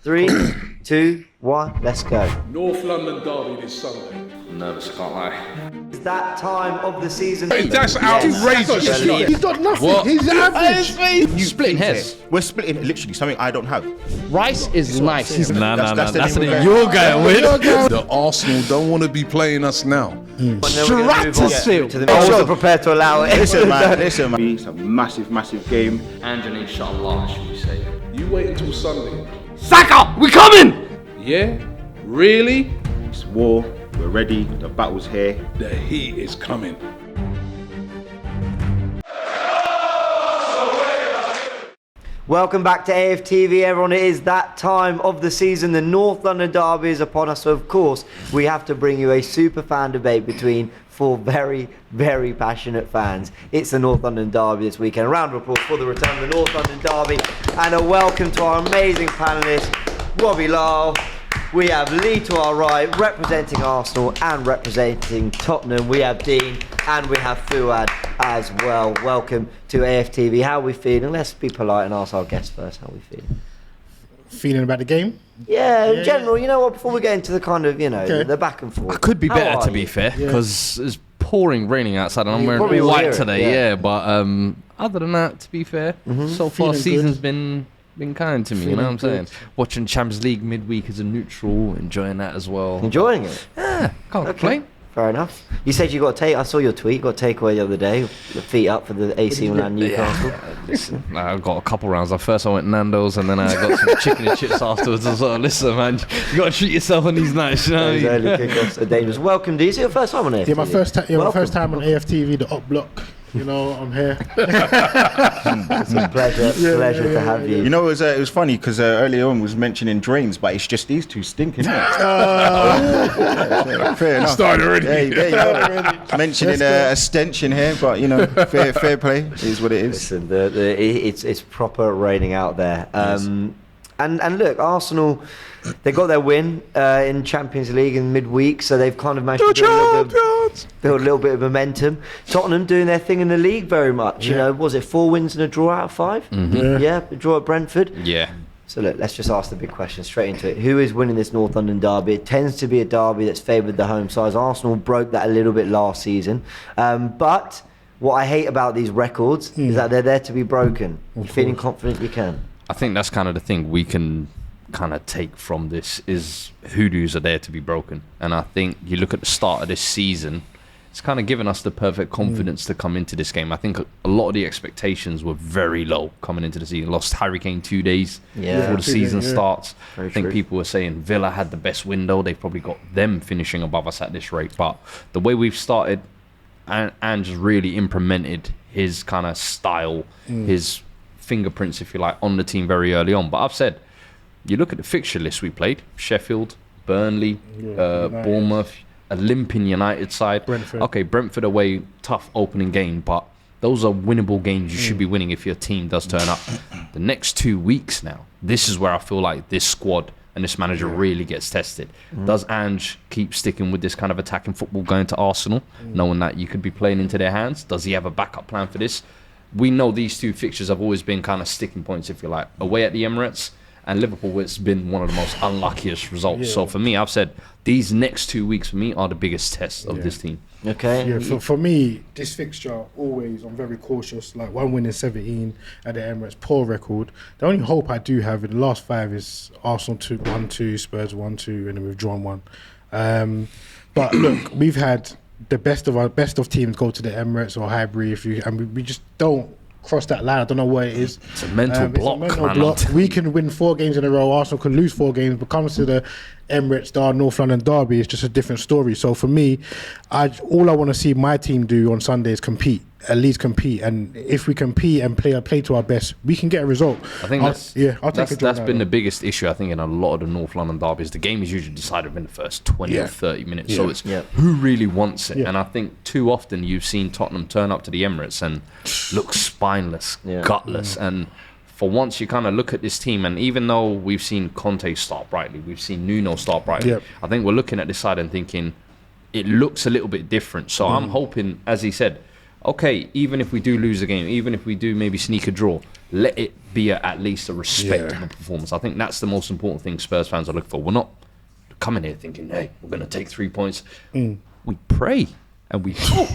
3, 2, 1, let's go. North London derby this Sunday. I'm nervous, I can't lie. It's that time of the season. That's outrageous. He's got nothing. What? He's average. You splitting hairs. We're splitting literally something I don't have. Rice is nice. Nah, that's the the name of you're going with. The Arsenal don't want to be playing us now. Stratosphere. I wasn't prepared to allow it. Listen, man. It's a massive, massive game. And inshallah, should we say. You wait until Sunday. Saka, we coming! Yeah? Really? It's war. We're ready. The battle's here. The heat is coming. Welcome back to AFTV, everyone. It is that time of the season. The North London derby is upon us. So, of course, we have to bring you a super fan debate between four very, very passionate fans. It's the North London derby this weekend. A round of applause for the return of the North London derby. And a welcome to our amazing panellists, Robbie Lyle. We have Lee to our right, representing Arsenal and representing Tottenham. We have Dean and we have Fuad as well. Welcome to AFTV. How are we feeling? Let's be polite and ask our guests first. How are we feeling? Feeling about the game? Yeah, in general, you know what, before we get into the kind of, the back and forth. I could be How better, are to be you? fair, because it's pouring, raining outside, and I'm You wearing probably all will white hear it, today. yeah. But other than that, to be fair, so far Feeling season's good. been kind to me. You know what I'm Feeling saying? Watching Champions League midweek as a neutral, enjoying that as well. Enjoying it? Yeah, can't complain. Fair enough. You said you got to take, I saw your tweet, you got a takeaway the other day, the feet up for the AC Milan Newcastle. Listen, I got a couple rounds. First I went Nando's and then I got some chicken and chips afterwards as well. Listen, man, you got to treat yourself on these nights, you know what I Those mean? early kickoffs are dangerous. Welcome, D. Is it your first time on AFTV? Yeah, my first time. Yeah, my Welcome. first time on AFTV, the up block. You know, I'm here. It's a pleasure to have you. You know, it was funny because earlier on was mentioning drains, but it's just these two stinking, isn't it? Fair enough. Started already. There you go. Mentioning a stench in here, but you know, fair play is what it is. Listen, it's proper raining out there. And look, Arsenal, they got their win in Champions League in midweek, so they've kind of managed to build a little bit of momentum. Tottenham doing their thing in the league very much. You know, was it 4 wins and a draw out of 5? Yeah, a draw at Brentford. Yeah. So look, let's just ask the big question straight into it. Who is winning this North London derby? It tends to be a derby that's favoured the home sides. Arsenal broke that a little bit last season. But what I hate about these records is that they're there to be broken. You're feeling confident you can? I think that's kind of the thing we can kind of take from this is hoodoos are there to be broken. And I think you look at the start of this season, it's kind of given us the perfect confidence to come into this game. I think a lot of the expectations were very low coming into the season. Lost Harry Kane 2 days before the season starts. Very I think true. people were saying Villa had the best window. They've probably got them finishing above us at this rate. But the way we've started and just really implemented his kind of style, his fingerprints, if you like, on the team very early on. But I've said, you look at the fixture list we played: Sheffield, Burnley, Bournemouth, a limping United side. Brentford. Okay, Brentford away, tough opening game, but those are winnable games you should be winning if your team does turn up. The next 2 weeks now, this is where I feel like this squad and this manager really gets tested. Does Ange keep sticking with this kind of attacking football going to Arsenal, knowing that you could be playing into their hands? Does he have a backup plan for this? We know these two fixtures have always been kind of sticking points, if you like. Away at the Emirates and Liverpool, it's been one of the most unluckiest results. So for me, I've said these next 2 weeks for me are the biggest test of this team. Okay. Yeah, for me, this fixture, always, I'm very cautious. Like 1 win in 17 at the Emirates, poor record. The only hope I do have in the last 5 is Arsenal 1-2, Spurs 1-2, and then we've drawn 1. But look, we've had the best of teams go to the Emirates or Highbury, and we just don't cross that line. I don't know what it is. It's a mental block, man. We can win 4 games in a row. Arsenal can lose 4 games, but comes to the Emirates, the North London derby, it's just a different story. So for me, all I want to see my team do on Sunday is compete. At least compete, and if we compete and play to our best, we can get a result. I think that's been the the biggest issue. I think in a lot of the North London derbies, the game is usually decided in the first 20 or 30 minutes. So it's who really wants it. And I think too often you've seen Tottenham turn up to the Emirates and look spineless, gutless. And for once, you kind of look at this team, and even though we've seen Conte start brightly, we've seen Nuno start brightly, I think we're looking at this side and thinking it looks a little bit different. So I'm hoping, as he said, okay, even if we do lose a game, even if we do maybe sneak a draw, let it be at least a respectable performance. I think that's the most important thing Spurs fans are looking for. We're not coming here thinking, hey, we're going to take 3 points. We pray and we hope.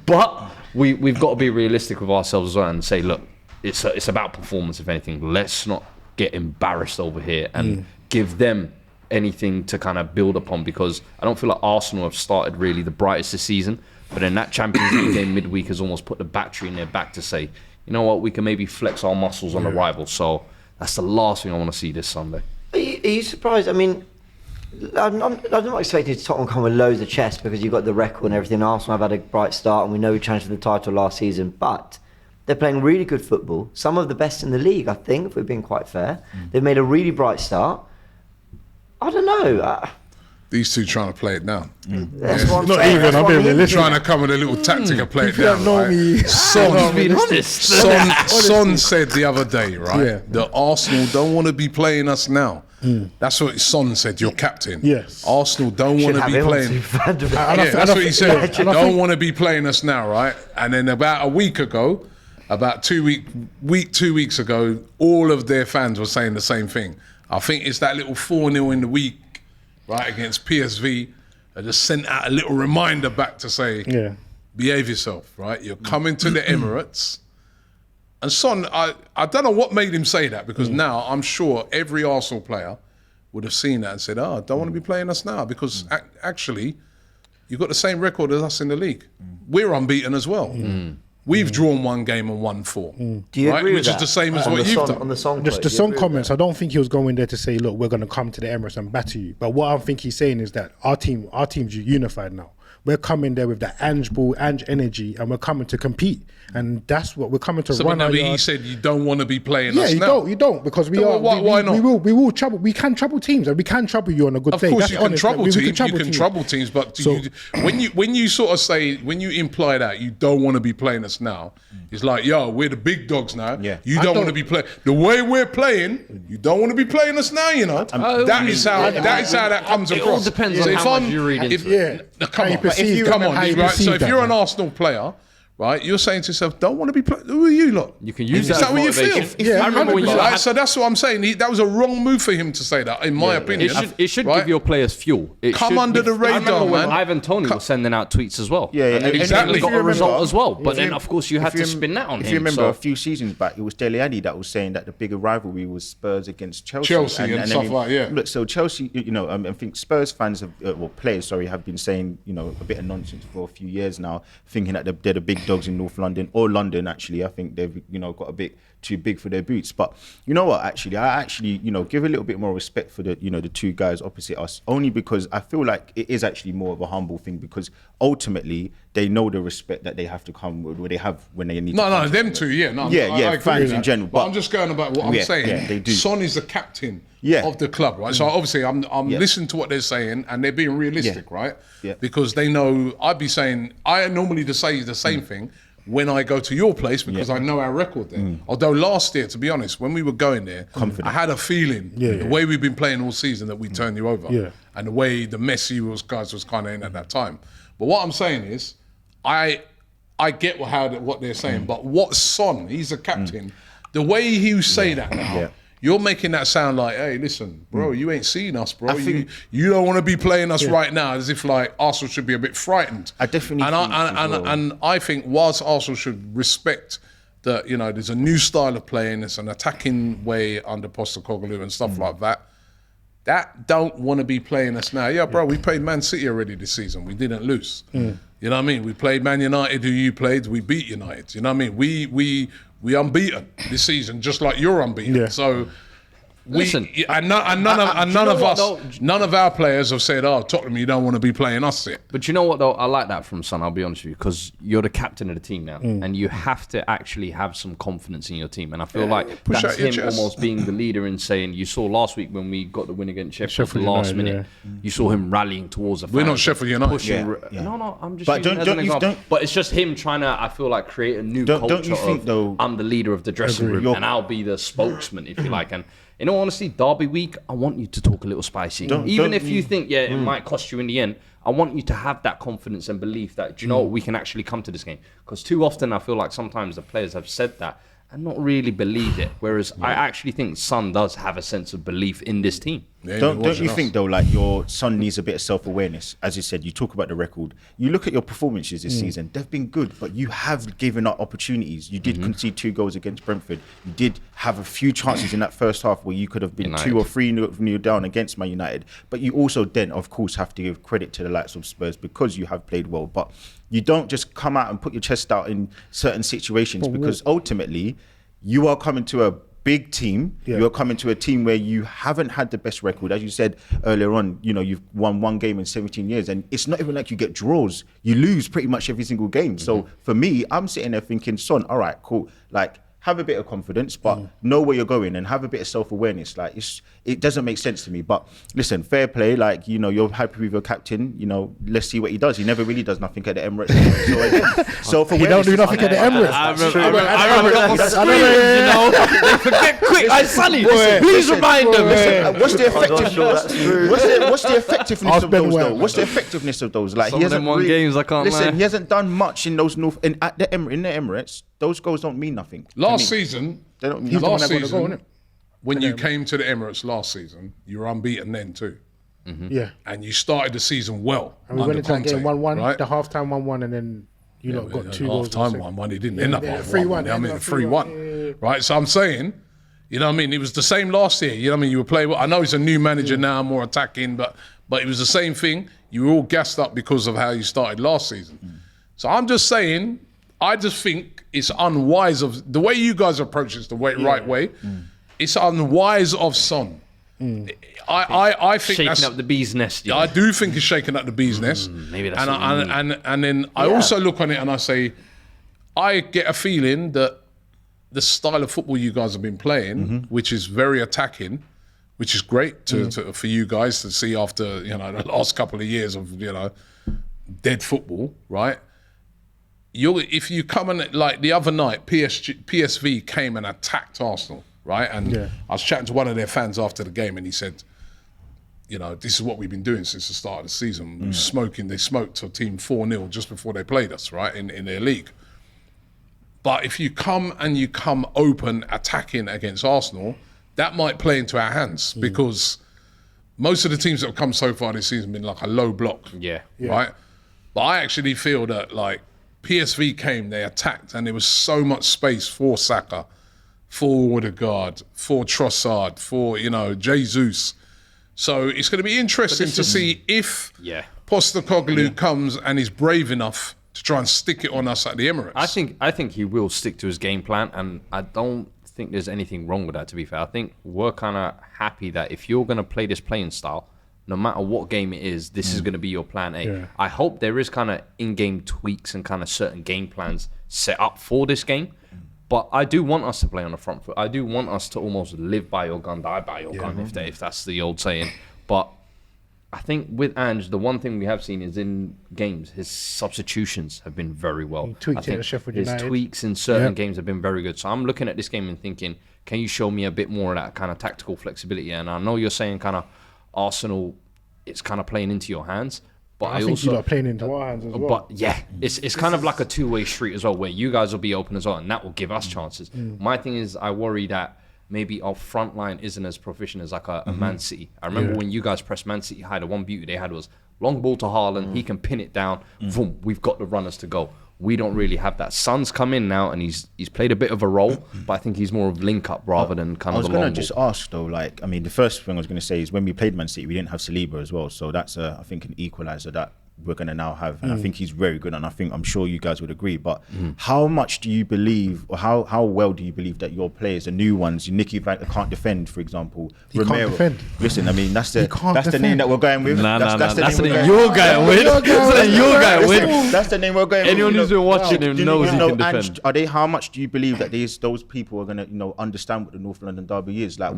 But we've got to be realistic with ourselves as well and say, look, it's about performance, if anything. Let's not get embarrassed over here and give them anything to kind of build upon, because I don't feel like Arsenal have started really the brightest this season, but then that Champions League game midweek has almost put the battery in their back to say, you know what, we can maybe flex our muscles on the rival. So that's the last thing I want to see this Sunday. Are you surprised? I mean, I'm not expecting Tottenham to come with loads of chest, because you've got the record and everything. Arsenal have had a bright start and we know we challenged for the title last season, but they're playing really good football, some of the best in the league, I think, if we're being quite fair. They've made a really bright start. I don't know. These two trying to play it down. That's what I'm Not saying. even, That's I'm what being I'm realistic. Trying to come with a little tactic and play it People down. don't know Right? me. Son, Being honest. Son said the other day, right, Yeah. that Arsenal don't want to be playing us now. That's what Son said, your captain. Yes. Arsenal don't Should want to have be him on playing. Super Fan Debate. Yeah, that's what he said. and I Don't think- want to be playing us now, right? And then about a week ago, about 2 weeks ago, all of their fans were saying the same thing. I think it's that little 4-0 in the week, right, against PSV. I just sent out a little reminder back to say, behave yourself, right? You're coming to the Emirates. And Son, I don't know what made him say that, because now I'm sure every Arsenal player would have seen that and said, don't want to be playing us now, because actually, you've got the same record as us in the league. We're unbeaten as well. We've drawn 1 game and won 4. Do you right? agree with Which that? is the same as On what the you've song- done. On the song Just quote, the do you song agree with comments. I don't think he was going there to say, "Look, we're going to come to the Emirates and batter you." But what I think he's saying is that our team's unified now. We're coming there with that Ange ball, Ange energy, and we're coming to compete. And that's what we're coming to So, run. but our he yard. said you don't want to be playing Yeah, us you now. don't, because we So are. why not? We will trouble. We can trouble teams, and we can trouble you on a good Of day. course, That's you can honest, trouble we teams. You trouble can teams. trouble teams, but So- when you sort of say, when you imply that you don't want to be playing us now, it's like, yo, we're the big dogs now. Yeah. You don't want to be playing the way we're playing. You don't want to be playing us now. You know that is how that comes It across. all depends on So if how much I'm- you read if- into it. no, come How you on, perceive come that, on, how you right? So perceive if that, you're an man. Arsenal player. Right, you're saying to yourself, "Don't want to be playing." Who are you lot? You can use Is that that as what you motivation. feel? I remember when you Right, had- so that's what I'm saying. That was a wrong move for him to say that, in my opinion. It should Right? give your players fuel. It Come should under give- the I radar, remember when man. Ivan Toney was sending out tweets as well. Yeah, and exactly. He got If you a result remember- as well. But if then, you- of course, you had to spin that on him. If you remember so. a few seasons back, it was Dele Alli that was saying that the bigger rivalry was Spurs against Chelsea. Chelsea and then stuff like, yeah. Look, so Chelsea, I think Spurs fans have, players, have been saying, a bit of nonsense for a few years now, thinking that they're the big dogs in North London, or London, actually. I think they've, got a bit too big for their boots. But you know what, actually, I actually, give a little bit more respect for the, the two guys opposite us, only because I feel like it is actually more of a humble thing, because ultimately they know the respect that they have to come with, where they have when they need to No, come to them the- two, yeah. No, Yeah, I agree fans with in that. general, But but- I'm just going about what I'm Yeah, saying. yeah, they do. Son is the captain Yeah. of the club, right? So obviously I'm Yeah. listening to what they're saying, and they're being realistic, Yeah. right? Yeah. Because they know, I'd be saying, I normally just say the same thing when I go to your place, because I know our record there. Although last year, to be honest, when we were going there, I had a feeling, the way we've been playing all season, that we turned you over. Yeah. And the way the Messi guys was kind of in at that time. But what I'm saying is, I get what they're saying, but what Son, he's a captain, the way he say that now, you're making that sound like, hey, listen, bro, you ain't seen us, bro. You don't want to be playing us right now, as if like Arsenal should be a bit frightened. I definitely and think I, as well. and I think whilst Arsenal should respect that, there's a new style of playing, it's an attacking way under Postecoglou and stuff like that. That don't want to be playing us now. Yeah, bro, we played Man City already this season. We didn't lose. You know what I mean? We played Man United, who you played. We beat United. You know what I mean? We unbeaten this season, just like you're unbeaten. Yeah. So Listen, none of our players have said, "Oh, Tottenham, you don't want to be playing us here." But you know what, though? I like that from Son, I'll be honest with you, because you're the captain of the team now, and you have to actually have some confidence in your team. And I feel like push that's out your him chest. almost being the leader and saying, you saw last week when we got the win against Sheffield at the Sheffield last United, minute, you saw him rallying towards the fans. We're not Sheffield United. Pushing, Yeah. No, I'm just But using it as an don't you- example. don't- But it's just him trying to, I feel like, create a new Don't culture you think, of, though- I'm the leader of the dressing room, You're- and I'll be the spokesman, if you like. And in all honesty, Derby week, I want you to talk a little spicy. Even don't if you you- think, it might cost you in the end, I want you to have that confidence and belief that, do you know what, we can actually come to this game. Because too often I feel like sometimes the players have said that, and not really believed it. Whereas I actually think Son does have a sense of belief in this team. Yeah, Don't you think though, like your son needs a bit of self-awareness? As you said, you talk about the record. You look at your performances this season; they've been good, but you have given up opportunities. You did concede 2 goals against Brentford. You did have a few chances in that first half where you could have been United. 2 or 3 down against Man United. But you also then, of course, have to give credit to the likes of Spurs because you have played well. But you don't just come out and put your chest out in certain situations because ultimately you are coming to a big team. You're coming to a team where you haven't had the best record. As you said earlier on, you know, you've won 1 game in 17 years and it's not even like you get draws. You lose pretty much every single game. So for me, I'm sitting there thinking, son, all right, cool. Like, have a bit of confidence, but know where you're going and have a bit of self-awareness. Like, it doesn't make sense to me. But listen, fair play. Like, you know, you're happy with your captain. You know, let's see what he does. He never really does nothing at the Emirates. So for He don't do nothing at the Emirates. I remember they forget quick. Sonny, please remind them. What's the I'm not sure that's true. what's the effectiveness Ask of Ben those White. though? What's the effectiveness of those? Like, Some he of hasn't them won games, I can't listen, lie. he hasn't done much in those in the Emirates. Those goals don't mean nothing. Last season, They don't mean He's the one last that got the goal, season, innit? when you came to the Emirates last season, you were unbeaten then too. Yeah. And you started the season well. And we went into that game 1-1, right? the half-time 1-1, and then you lot got 2 goals. Half time 1-1. It didn't end up 3-1. 1-1. I mean, Yeah, 3-1. Right. So I'm saying, you know what I mean? It was the same last year. You know what I mean? You were playing well. I know he's a new manager now, more attacking, but it was the same thing. You were all gassed up because of how you started last season. So I'm just saying, I just think it's unwise of the way you guys approach it's the right way. It's unwise of Son. I think Shaking that's up the bee's nest. I do think it's shaking up the bee's nest. Maybe that's and what we need. and then I also look on it and I say, I get a feeling that the style of football you guys have been playing, which is very attacking, which is great for you guys to see after the last couple of years of dead football, right? If you come and like the other night, PSV came and attacked Arsenal, right? And I was chatting to one of their fans after the game, and he said, this is what we've been doing since the start of the season. They smoked a team 4-0 just before they played us, right, in their league. But if you come open attacking against Arsenal, that might play into our hands because most of the teams that have come so far this season have been like a low block, right? But I actually feel that like PSV came, they attacked, and there was so much space for Saka, for Odegaard, for Trossard, for Jesus. So it's going to be interesting to see if Postecoglou comes and is brave enough to try and stick it on us at the Emirates. I think he will stick to his game plan, and I don't think there's anything wrong with that, to be fair. I think we're kind of happy that if you're going to play this playing style, no matter what game it is, this is going to be your plan A. Yeah. I hope there is kind of in-game tweaks and kind of certain game plans set up for this game. But I do want us to play on the front foot. I do want us to almost live by your gun, die by your gun, if that's the old saying. But I think with Ange, the one thing we have seen is in games, his substitutions have been very well. He tweaked I it think at Sheffield his United. tweaks in certain games have been very good. So I'm looking at this game and thinking, can you show me a bit more of that kind of tactical flexibility? And I know you're saying kind of Arsenal, it's kind of playing into your hands. But I think also, you lot are playing into our hands as well. but yeah, it's kind of like a two-way street as well, where you guys will be open as well, and that will give us chances. My thing is, I worry that maybe our front line isn't as proficient as like a Man City. I remember when you guys pressed Man City high, the one beauty they had was long ball to Haaland, he can pin it down, boom, we've got the runners to go. We don't really have that. Son's come in now, and he's played a bit of a role, but I think he's more of link-up rather than kind I of was the long going to ball. just ask though, like, I mean, the first thing I was going to say is when we played Man City, we didn't have Saliba as well, so that's I think an equaliser that we're going to now have, and I think he's very good, and I'm sure you guys would agree. But how much do you believe, or how well do you believe that your players, the new ones, Nicky Van can't defend, for example, Romero? Can't defend. Listen, I mean that's the defend. name that we're going with. That's the we're name you're going with. That's the name you're going with. That's the name we're going with. Anyone who's been watching him knows he can and defend. how much do you believe that those people are going to understand what the North London derby is? Like,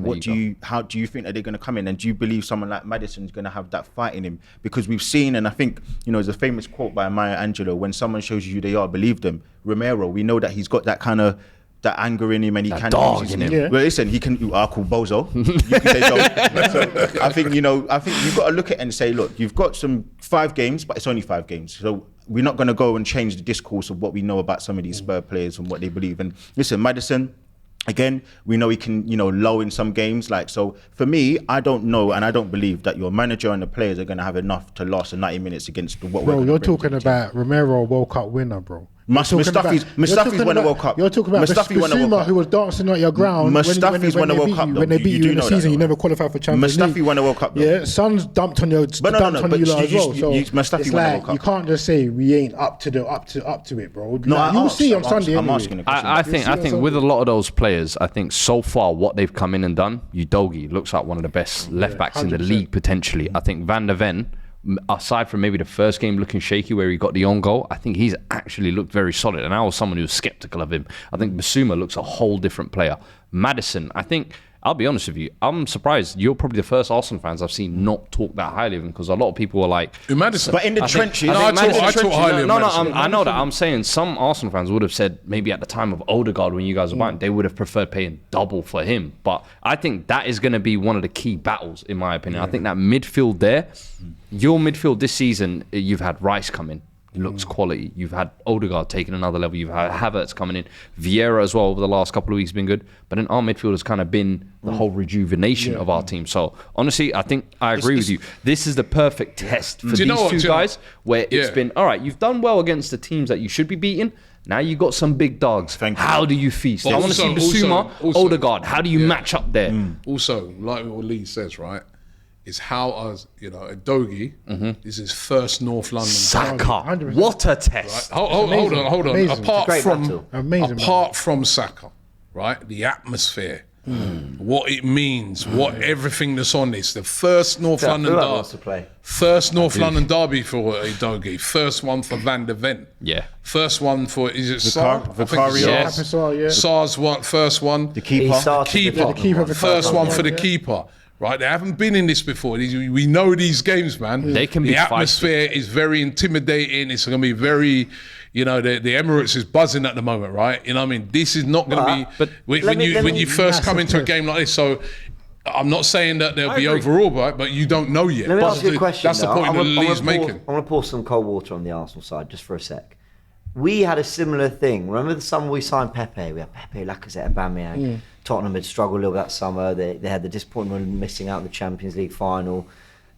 how do you think that they're going to come in? And do you believe someone like Maddison's going to have that fight in him? Because we've seen, and I think there's a famous quote by Maya Angelou: when someone shows you who they are, believe them. Romero, we know that he's got that kind of that anger in him, and he That can dog use in his- him. Yeah. Well, listen, he can. You are called bozo. You can say so. So I think you've got to look at it and say, look, you've got some 5 games, but it's only 5 games. So we're not going to go and change the discourse of what we know about some of these Spurs players and what they believe. And listen, Maddison, Again, we know he can, low in some games. So for me, I don't know and I don't believe that your manager and the players are going to have enough to last the 90 minutes against what Bro, we're you're talking about Romero, World Cup winner, bro. Mustafi's won a World Cup. You're talking about Mustafi won a World Basuma, Cup. who was dancing at your ground. Mustafi's won a World Cup, though. When they beat you in the know that, season, you though. never qualified for Champions League. Mustafi won a World Cup, though. Yeah, Son's dumped on you, But no, but you lot as well. you- So Mustafi it's won a like World Cup. you can't just say we ain't up to it, bro. No, Like, you'll see on Sunday. I'm anyway. asking a question. I think with a lot of those players, I think so far what they've come in and done, Udogie looks like one of the best left backs in the 100%. league potentially. I think Van der Ven, aside from maybe the first game looking shaky where he got the own goal, I think he's actually looked very solid. And I was someone who was skeptical of him. I think Basuma looks a whole different player. Madison, I think, I'll be honest with you, I'm surprised you're probably the first Arsenal fans I've seen not talk that highly of him, because a lot of people were like, Madison. But in the I think- trenches, I think I talk highly of Madison. I know that. I'm saying some Arsenal fans would have said maybe at the time of Odegaard when you guys were buying, they would have preferred paying double for him. But I think that is going to be one of the key battles, in my opinion. I think that midfield there, your midfield this season, you've had Rice come in. He looks quality. You've had Odegaard taking another level. You've had Havertz coming in. Vieira as well over the last couple of weeks been good. But then our midfield has kind of been the whole rejuvenation of our team. So honestly, I think I agree with you. This is the perfect test for these two guys where it's been, all right, you've done well against the teams that you should be beating. Now you got some big dogs. Thank you. How do you feast? But I want to see Basuma, Odegaard. How do you match up there? Also, like what Lee says, right, is how us, Udogie, this is his first North London. Saka, 100%. what a test. Hold on. Amazing. Apart Great from battle. Amazing apart from Saka, right, the atmosphere, what it means, what everything that's on this, the first North Yeah, London whoever wants to derby, play. first North London derby for Udogie, first one for Van der Ven, Yeah. first one for Sar? I think it's Vicario. Yes. Episode, yeah. Sar's one, first one. The He keeper. started Keeper. the The keeper of the First cup. one for the Yeah. keeper. Right, they haven't been in this before. We know these games, man. They can the be atmosphere is very intimidating. It's going to be very, the Emirates is buzzing at the moment, right? You know what I mean? This is not going to be. But when you first come into a massive game like this, so I'm not saying that they'll be agree. overall, right? But you don't know yet. Let me That's ask you a question. That's the though. point I'm that gonna- I'm Lee's gonna pour- making. I'm going to pour some cold water on the Arsenal side just for a sec. We had a similar thing. Remember the summer we signed Pepe? We had Pepe, Lacazette, Aubameyang. Tottenham had struggled a little that summer. They had the disappointment of missing out in the Champions League final.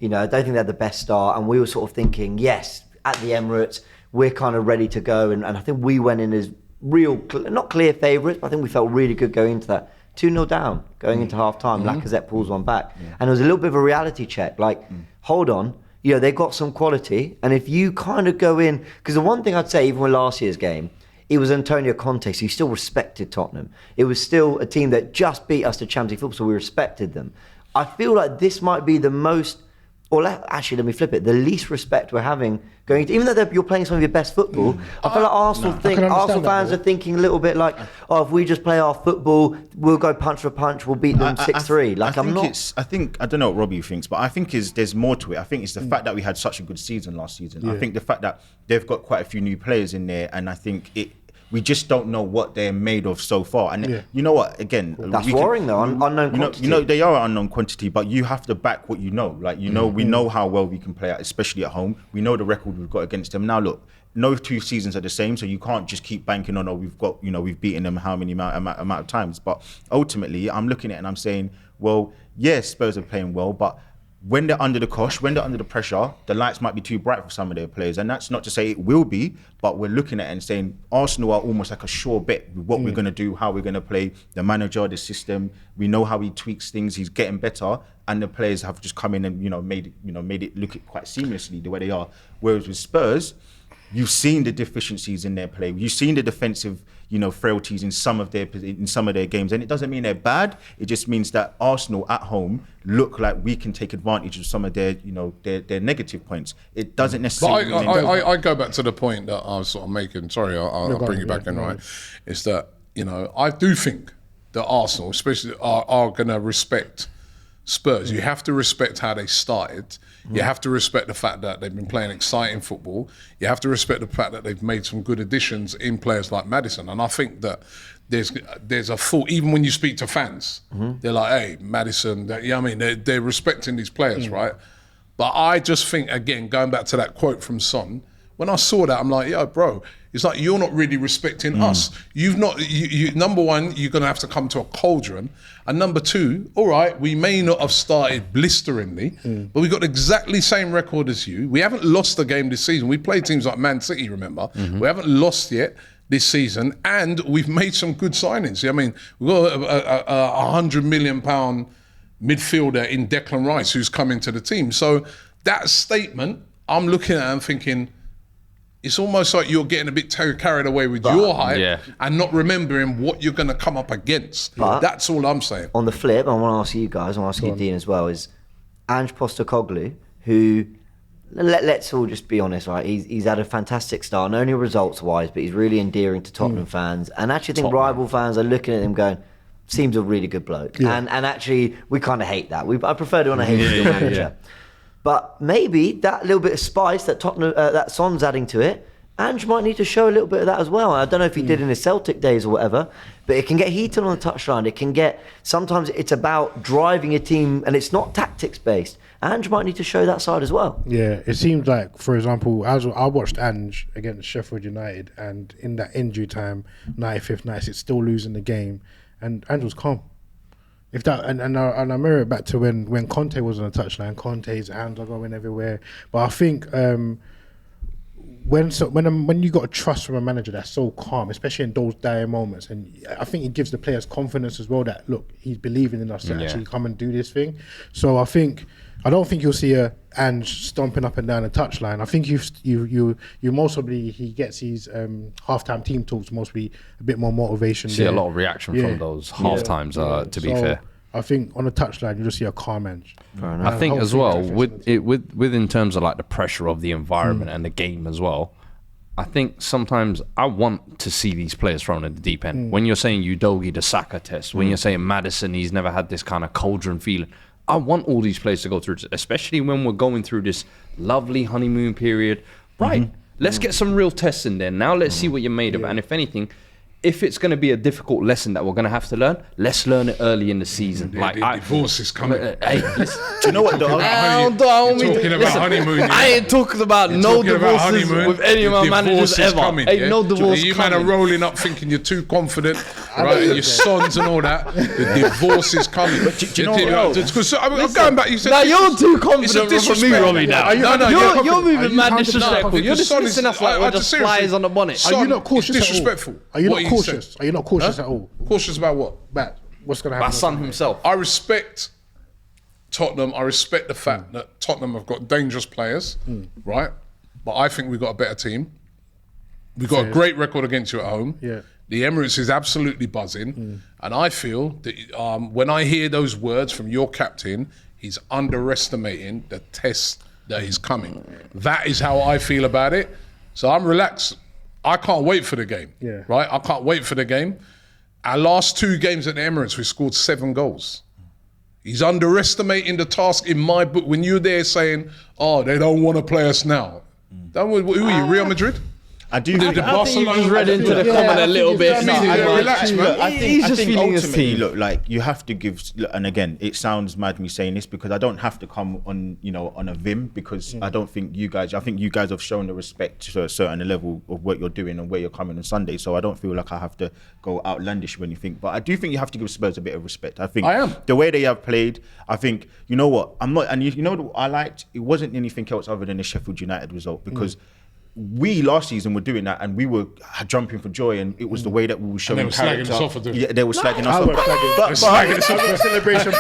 I don't think they had the best start. And we were sort of thinking, yes, at the Emirates, we're kind of ready to go. And I think we went in as not clear favourites, but I think we felt really good going into that. 2-0 down, going into half-time. Lacazette pulls one back. And it was a little bit of a reality check. Hold on. They've got some quality. And if you kind of go in... Because the one thing I'd say, even with last year's game, it was Antonio Conte, so he still respected Tottenham. It was still a team that just beat us to Champions League football, so we respected them. I feel like this might be the most... Actually, let me flip it. The least respect we're having going into, even though you're playing some of your best football, I feel like Arsenal understand fans that, are thinking a little bit like, if we just play our football, we'll go punch for punch, we'll beat them 6-3. I don't know what Robbie thinks, but I think there's more to it. I think it's the fact that we had such a good season last season. I think the fact that they've got quite a few new players in there, and I think we just don't know what they're made of so far. And you know what? Again, that's worrying though. Unknown quantity. They are an unknown quantity, but you have to back what you know. We know how well we can play, especially at home. We know the record we've got against them. Now look, no two seasons are the same, so you can't just keep banking on, we've beaten them how many amount of times. But ultimately, I'm looking at it and I'm saying, well, yes, Spurs are playing well, but when they're under the cosh, when they're under the pressure, the lights might be too bright for some of their players. And that's not to say it will be, but we're looking at it and saying Arsenal are almost like a sure bet with what we're going to do, how we're going to play, the manager, the system. We know how he tweaks things. He's getting better. And the players have just come in and, made it look quite seamlessly the way they are. Whereas with Spurs, you've seen the deficiencies in their play. You've seen the defensive, frailties in some of their games, and it doesn't mean they're bad. It just means that Arsenal at home look like we can take advantage of some of their, their negative points. It doesn't necessarily. But I go back to the point that I was sort of making. Sorry, I'll bring you back in. Right, is that I do think that Arsenal, especially, are going to respect Spurs. You have to respect how they started. You have to respect the fact that they've been playing exciting football. You have to respect the fact that they've made some good additions in players like Maddison. And I think that there's a full, even when you speak to fans, they're like, hey, Maddison, they're respecting these players, right? But I just think, again, going back to that quote from Son, when I saw that, I'm like, yo, bro, It's like you're not really respecting us. You've not. You number one, you're going to have to come to a cauldron, and number two, all right, we may not have started blisteringly, but we got exactly same record as you. We haven't lost a game this season. We played teams like Man City. Remember, we haven't lost yet this season, and we've made some good signings. I mean, we've got a £100 million midfielder in Declan Rice who's coming to the team. So that statement, I'm looking at and thinking, it's almost like you're getting a bit carried away with your hype and not remembering what you're going to come up against. But that's all I'm saying. On the flip, I want to ask you guys, I want to ask you, Dean, as well, is Ange Postecoglou, who, let's all just be honest, right? He's had a fantastic start, not only results-wise, but he's really endearing to Tottenham fans. And actually I think rival fans are looking at him going, seems a really good bloke. Yeah. And actually, we kind of hate that. I prefer to want to hate the manager. But maybe that little bit of spice that Tottenham, that Son's adding to it, Ange might need to show a little bit of that as well. I don't know if he did in his Celtic days or whatever, but it can get heated on the touchline. It can get, sometimes it's about driving a team and it's not tactics based. Ange might need to show that side as well. Yeah, it seems like, for example, I watched Ange against Sheffield United, and in that injury time, 95th, 96th, still losing the game, and Ange was calm. If that and I mirror it back to when Conte was on the touchline. Conte's hands are going everywhere. But I think when you got a trust from a manager that's so calm, especially in those dire moments, and I think it gives the players confidence as well that look, he's believing in us to actually come and do this thing. So I don't think you'll see a Ange stomping up and down the touchline. I think you mostly he gets his halftime team talks mostly a bit more motivation. See a lot of reaction from those half times. To be fair, I think on the touchline you just see a calm Ange. I think as well with in terms of like the pressure of the environment and the game as well. I think sometimes I want to see these players thrown at the deep end. When you're saying Udogie the Saka test, when you're saying Maddison, he's never had this kind of cauldron feeling. I want all these players to go through, especially when we're going through this lovely honeymoon period. Right, let's get some real tests in there. Now let's see what you're made of. And if anything, if it's going to be a difficult lesson that we're going to have to learn, let's learn it early in the season. Divorce is coming. Do you know what, though? Talking about honeymoon. I ain't talking about no divorces with any of my managers ever. Ain't no divorce You coming. man are rolling up thinking you're too confident, right? And your sons and all that. The divorce is coming. But do you know what? I'm going back. You said now you're too confident for me, Robbie. Now you're moving mad confident? disrespectful. You're dismissing us like we're just flies on the bonnet. Are you not cautious? Disrespectful. Are you not cautious? Are you not cautious at all? Cautious about what? About what's going to happen? My son himself. I respect Tottenham. I respect the fact that Tottenham have got dangerous players, right? But I think we've got a better team. We've got a great record against you at home. Yeah. The Emirates is absolutely buzzing. And I feel that when I hear those words from your captain, he's underestimating the test that is coming. That is how I feel about it. So I'm relaxed. I can't wait for the game, right? I can't wait for the game. Our last 2 games at the Emirates, we scored 7 goals. He's underestimating the task in my book. When you're there saying, oh, they don't want to play us now. Who are you, Real Madrid? I do. I think you just read into the comment a little bit. Relax, man. He's just feeling his team. Look, like you have to give. And again, it sounds mad me saying this because I don't have to come on, on a vim because I don't think you guys. I think you guys have shown the respect to a certain level of what you're doing and where you're coming on Sunday. So I don't feel like I have to go outlandish or anything. But I do think you have to give Spurs a bit of respect. I think I am. The way they have played. I think you know what I'm not. And you know what I liked. It wasn't anything else other than the Sheffield United result because. We last season were doing that and we were jumping for joy and it was the way that we were showing And they were slagging us off for doing it. Yeah, they were slagging us I off. was slagging- But Slagging us off. celebration.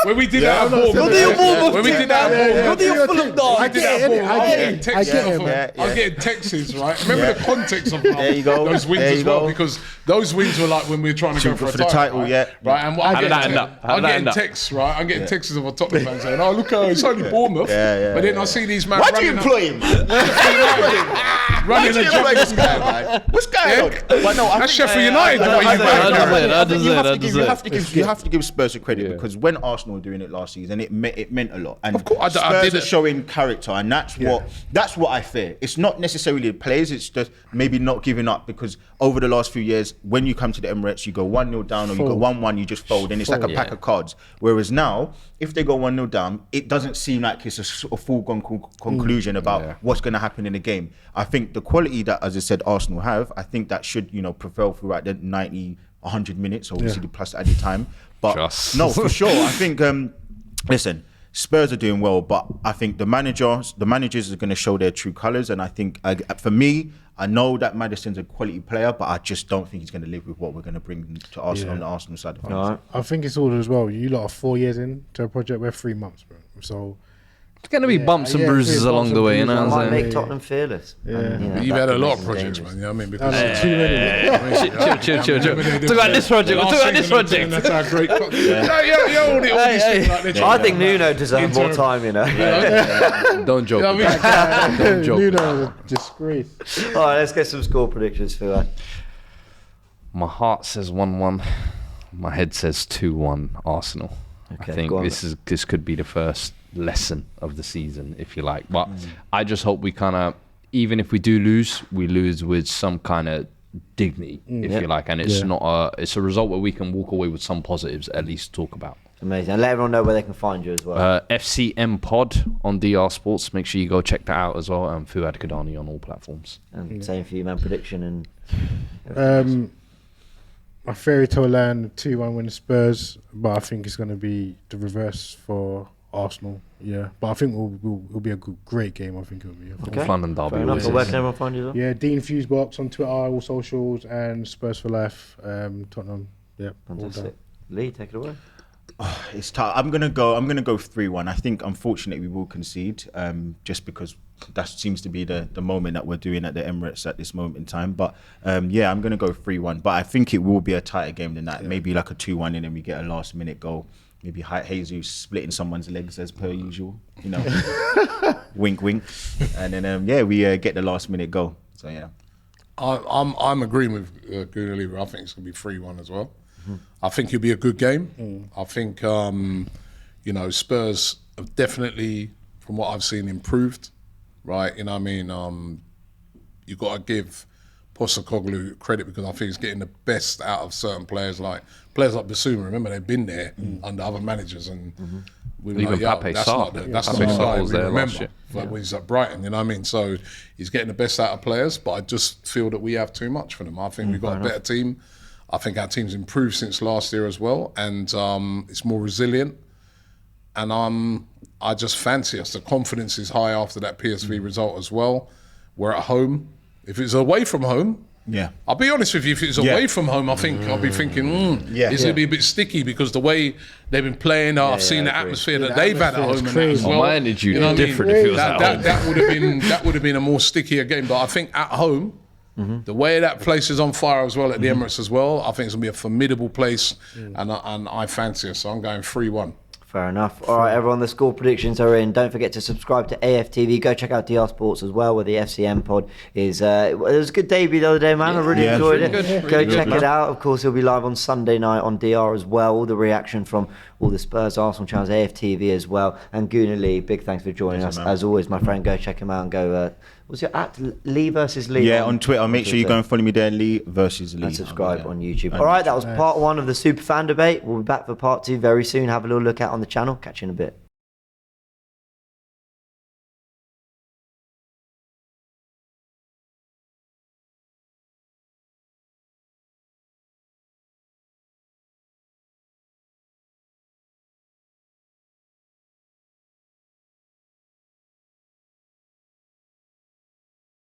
When we did that at Bournemouth. When we did that at Bournemouth. You're full of dogs. I get it. I get him. Yeah. I was getting texts, right? Remember the context of There you go. those wins There you as well, go. because those wins were like when we were trying to go for the title, right? yeah. Right, and what How did that end up? How I'm did that getting end up? texts, right? I'm getting texts of a Tottenham fan saying, "Oh, look, it's only Bournemouth." But then I see these man Why do you running employ him? running a job. This guy, man. What's going on? But no, That's Sheffield United. the way you back there. You have to give Spurs a credit because when Arsenal were doing it last season, it meant a lot. And Of course, I Spurs did are it. showing character, and that's what I fear. It's not necessarily the players; it's just maybe not giving up because over the last few years, when you come to the Emirates, you go 1-0 down or you go 1-1, you just fold, and it's like a pack of cards. Whereas now, if they go 1-0 down, it doesn't seem like it's a foregone conclusion about what's going to happen in the game. game. I think the quality that, as I said, Arsenal have, I think that should, prevail throughout the 90, 100 minutes, obviously the plus at the time. But Just. no, for sure. I think, listen, Spurs are doing well, but I think the managers are going to show their true colours. And I think, for me, I know that Maddison's a quality player, but I just don't think he's going to live with what we're going to bring to Arsenal on the Arsenal side of things. All right. I think it's all as well. You lot are 4 years into a project. We're 3 months, bro. So It's going to be bumps and bruises along the way, you know what I'm Might saying? make Tottenham fearless. Yeah. And, You've that had a could lot make of them projects, dangerous. man. You know what I mean? Because Chill. Talk about this project. We'll talk about this project. That's our great. All these things like this. I think Nuno deserves more time, Don't joke. You know what I mean? Don't joke. Nuno is a disgrace. All right, let's get some score predictions for that. My heart says 1-1. My head says 2-1 Arsenal. Okay, I think go on. this could be the first lesson of the season, if you like. But I just hope we kind of, even if we do lose, we lose with some kind of dignity, if you like, and it's not it's a result where we can walk away with some positives at least to talk about. Amazing. And let everyone know where they can find you as well. FCM Pod on DR Sports. Make sure you go check that out as well. And Fuad Kadani on all platforms. And same for you, man. Prediction and My fairy tale land 2-1 win the Spurs, but I think it's going to be the reverse for Arsenal. Yeah, but I think it'll be a great game. I think it'll be. Okay. London derby. Fair enough. always So where is. can everyone find you? Though? Yeah, Dean Fusebox on Twitter, all socials, and Spurs for Life. Tottenham. Yeah, all Fantastic. done. Lee, take it away. It's tough. I'm gonna go 3-1. I think, unfortunately, we will concede, just because that seems to be the moment that we're doing at the Emirates at this moment in time. But yeah, I'm gonna go 3-1. But I think it will be a tighter game than that. Maybe like a 2-1, and then we get a last minute goal. Maybe Jesus splitting someone's legs as per usual. Wink, wink. And then we get the last minute goal. So yeah. I'm agreeing with Gunnar. I think it's going to be 3-1 as well. I think it'll be a good game. I think Spurs have definitely, from what I've seen, improved. Right, you know what I mean. You've got to give Postecoglou credit because I think he's getting the best out of certain players like Basuma. Remember, they've been there under other managers, and we were Even like, Pape that's Sarr. not the Pape guy Sarr was we there remember. last year. Like when he's at Brighton, you know what I mean? So he's getting the best out of players, but I just feel that we have too much for them. I think we've got a better team. I think our team's improved since last year as well, and it's more resilient. And I just fancy us. The confidence is high after that PSV result as well. We're at home. If it's away from home, I'll be honest with you, if it's away from home, I think I'll be thinking, it's going to be a bit sticky because the way they've been playing, I've seen the atmosphere that they've had at home and that as well. My energy You know would what be I mean? different if it was at home. That would have been a more stickier game. But I think at home, the way that place is on fire as well at the Emirates as well, I think it's going to be a formidable place, and I fancy us. So I'm going 3-1. Fair enough. All right, everyone, the score predictions are in. Don't forget to subscribe to AFTV. Go check out DR Sports as well, where the FCM pod is. It was a good debut the other day, man. I really enjoyed it. Go check it out. Of course, it'll be live on Sunday night on DR as well. All the reaction from all the Spurs, Arsenal channels, AFTV as well. And Gunnar Lee, big thanks for joining us. As always, my friend, go check him out and go... what's your at? Lee versus Lee? Yeah, on Twitter. Make sure you go and follow me there, Lee versus Lee. And subscribe on YouTube. All right, that was part 1 of the Superfan debate. We'll be back for part 2 very soon. Have a little look out on the channel. Catch you in a bit.